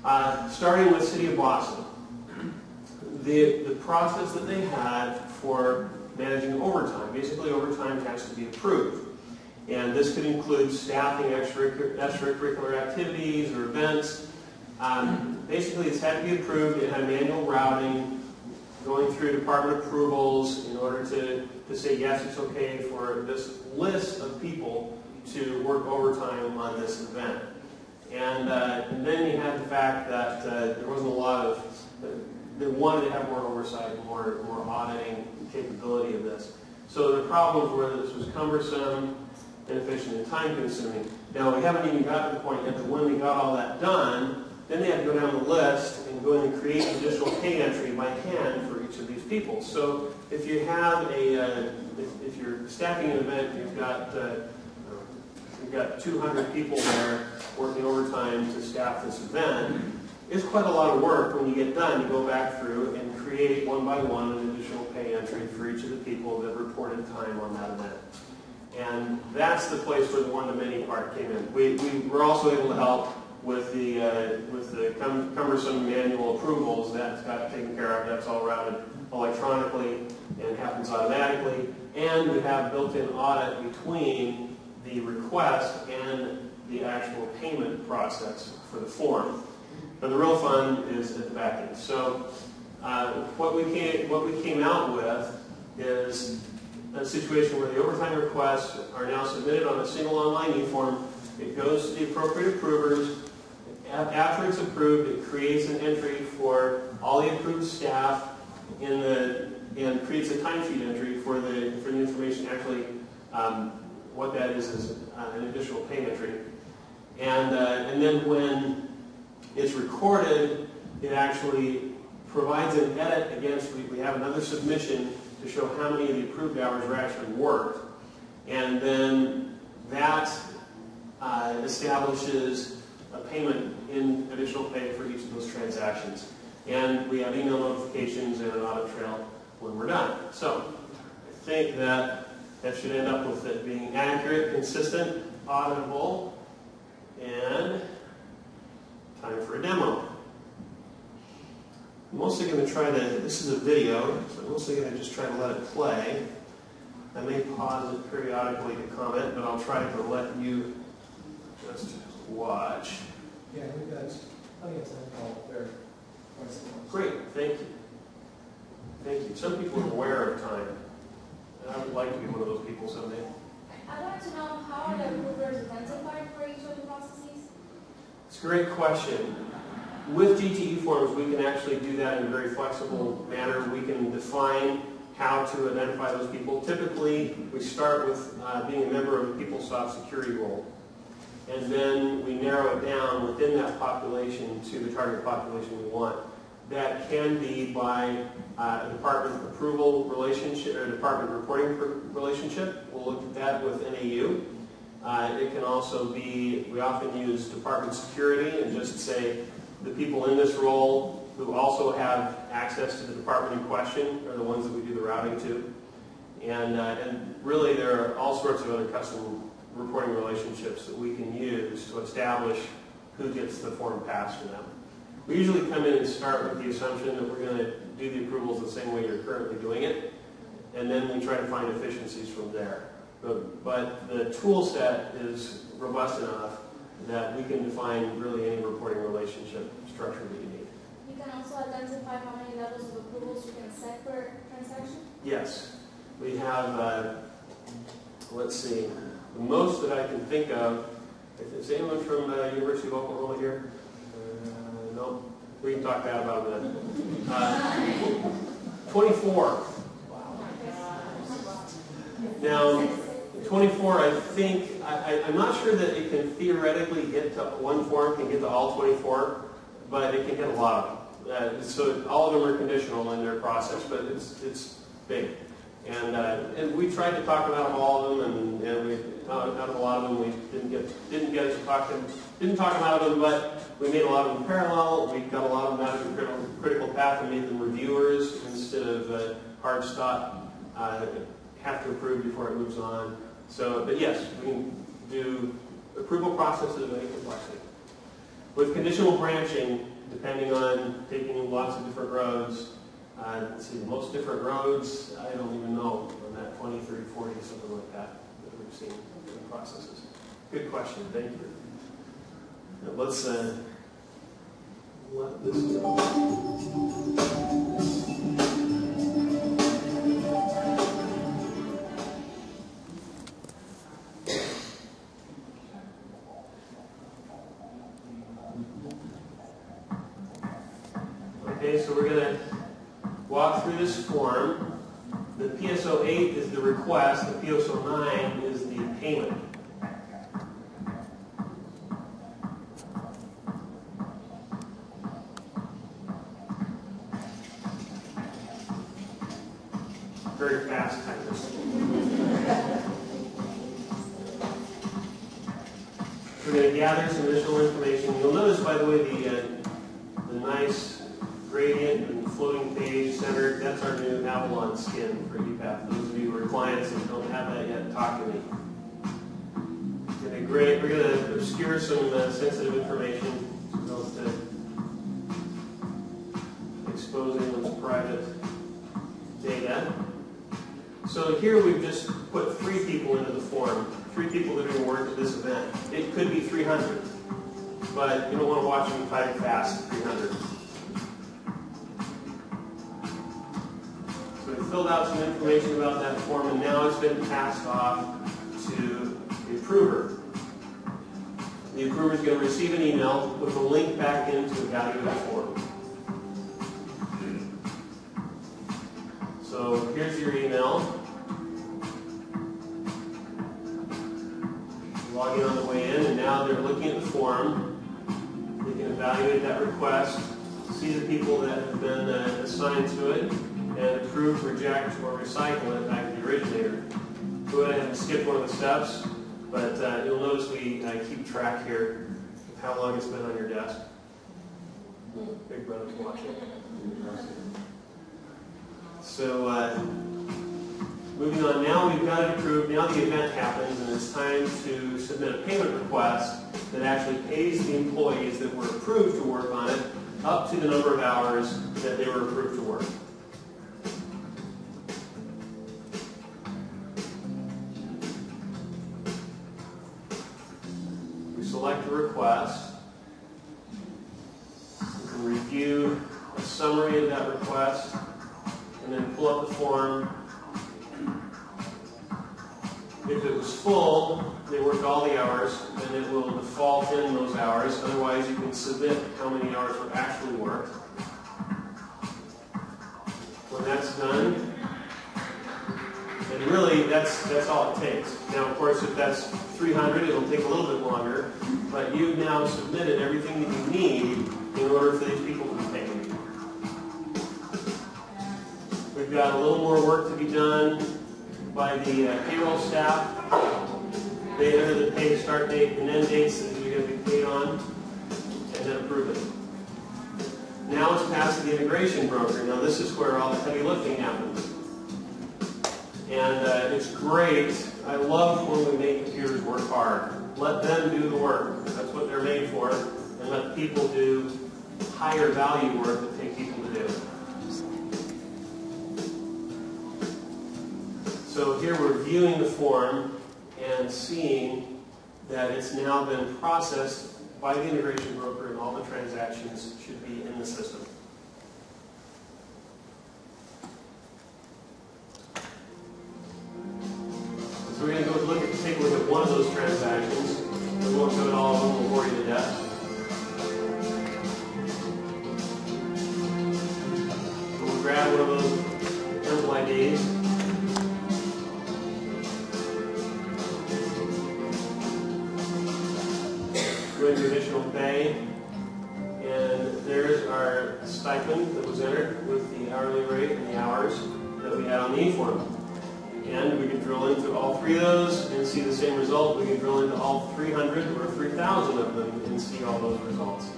Starting with City of Boston, the process that they had for managing overtime. Basically, overtime has to be approved. And this could include staffing extracurricular activities or events. Basically, it's had to be approved. It had manual routing, going through department approvals in order to say, yes, it's okay for this list of people to work overtime on this event. And then you had the fact that there wasn't a lot of, they wanted to have more oversight, more auditing capability of this. So the problems were that this was cumbersome, inefficient, and time-consuming. Now, we haven't even gotten to the point yet that when we got all that done, then they had to go down the list and go in and create an additional pay entry by hand for each of these people. So if you have if you're staffing an event, you've got 200 people there working overtime to staff this event, it's quite a lot of work. When you get done, you go back through and create one by one an additional pay entry for each of the people that reported time on that event. And that's the place where the one-to-many part came in. We were also able to help with the cumbersome manual approvals. That's got taken care of. That's all routed electronically and happens automatically. And we have built-in audit between the request and the actual payment process for the form. But the real fun is at the back end. So what we came out with is a situation where the overtime requests are now submitted on a single online eForm. It goes to the appropriate approvers. After it's approved, it creates an entry for all the approved staff and creates a timesheet entry for the information. Actually, what that is an additional pay entry. And then when it's recorded, it actually provides an edit against. We have another submission to show how many of the approved hours were actually worked, and then that establishes a payment in additional pay for each of those transactions. And we have email notifications and an audit trail when we're done. So I think that should end up with it being accurate, consistent, auditable, and time for a demo. I'm mostly going to try to, this is a video, so I'm mostly going to just try to let it play. I may pause it periodically to comment, but I'll try to let you just watch. Yeah, we've got plenty of time there. Great, thank you. Thank you. Some people are aware of time, and I would like to be one of those people someday. I'd like to know how are the approvers identified for each of the processes? It's a great question. With GTE forms, we can actually do that in a very flexible manner. We can define how to identify those people. Typically, we start with being a member of a PeopleSoft security role. And then we narrow it down within that population to the target population we want. That can be by a department approval relationship or department reporting relationship. We'll look at that with NAU. It can also be, we often use department security and just say the people in this role who also have access to the department in question are the ones that we do the routing to. And really there are all sorts of other custom reporting relationships that we can use to establish who gets the form passed to them. We usually come in and start with the assumption that we're going to do the approvals the same way you're currently doing it, and then we try to find efficiencies from there. But the tool set is robust enough that we can define really any reporting relationship structure that you need. You can also identify how many levels of approvals you can set per transaction? Yes. We have, let's see, the most that I can think of, is anyone from University of Oklahoma here? No? We can talk that about a minute. 24. Now, 24, I think, I'm not sure that it can theoretically get to, one form can get to all 24, but it can get a lot of them. So all of them are conditional in their process, but it's big. And we tried to talk about all of them, and we out of a lot of them we didn't get to talk them, didn't talk about them, but we made a lot of them parallel. We got a lot of them out of the critical path and made them reviewers instead of hard stop, have to approve before it moves on. So, but yes, we can do approval processes of any complexity. With conditional branching, depending on taking lots of different roads. Let's see, most different roads, I don't even know, on that 20, 30, 40, something like that we've seen in the processes. Good question, thank you. Now let's let this go. Okay, so we're going to walk through this form. The PSO 8 is the request, the PSO 9 is the payment. Very fast typist. We're going to gather some additional information. You'll notice, by the way, the nice gradient and floating page centered. That's our new Avalon skin for EPAP. Those of you who are clients and don't have that yet, talk to me. It's going to be great. We're going to obscure some sensitive information as opposed to exposing one's private data. So here we've just put 3 people into the form, 3 people that are going to work at this event. It could be 300, but you don't want to watch them type fast, 300. So we filled out some information about that form, and now it's been passed off to the approver. The approver is going to receive an email with a link back into evaluate the form. So here's your email. Log in on the way in, and now they're looking at the form. They can evaluate that request, see the people that have been assigned to it, and approve, reject, or recycle it back to the originator. Go ahead and skip one of the steps, but you'll notice we keep track here of how long it's been on your desk. Big brother's watching. So, moving on, now we've got it approved. Now the event happens, and it's time to submit a payment request that actually pays the employees that were approved to work on it up to the number of hours that they were approved to work. We select the request. We can review a summary of that request, and then pull up the form. If it was full, they worked all the hours, then it will default in those hours. Otherwise, you can submit how many hours were actually worked. When that's done, and really, that's all it takes. Now, of course, if that's 300, it'll take a little bit longer, but you've now submitted everything that you need in order for these people to be paid. We've got a little more work to be done by the payroll staff. They enter the pay start date and end dates that you're going to be paid on, and then approve it. Now it's passed to the integration broker. Now this is where all the heavy lifting happens. And it's great. I love when we make computers work hard. Let them do the work. That's what they're made for. And let people do higher value work that take people to do. So here we're viewing the form and seeing that it's now been processed by the integration broker, and all the transactions should be in the system. So we're going to go take a look at one of those transactions. We won't go at all of them, we'll bore you to death. We'll grab one of those temple IDs. Go into additional pay, and there's our stipend that was entered with the hourly rate and the hours that we had on the eForm. And we can drill into all 3 of those and see the same result. We can drill into all 300 or 3,000 of them and see all those results.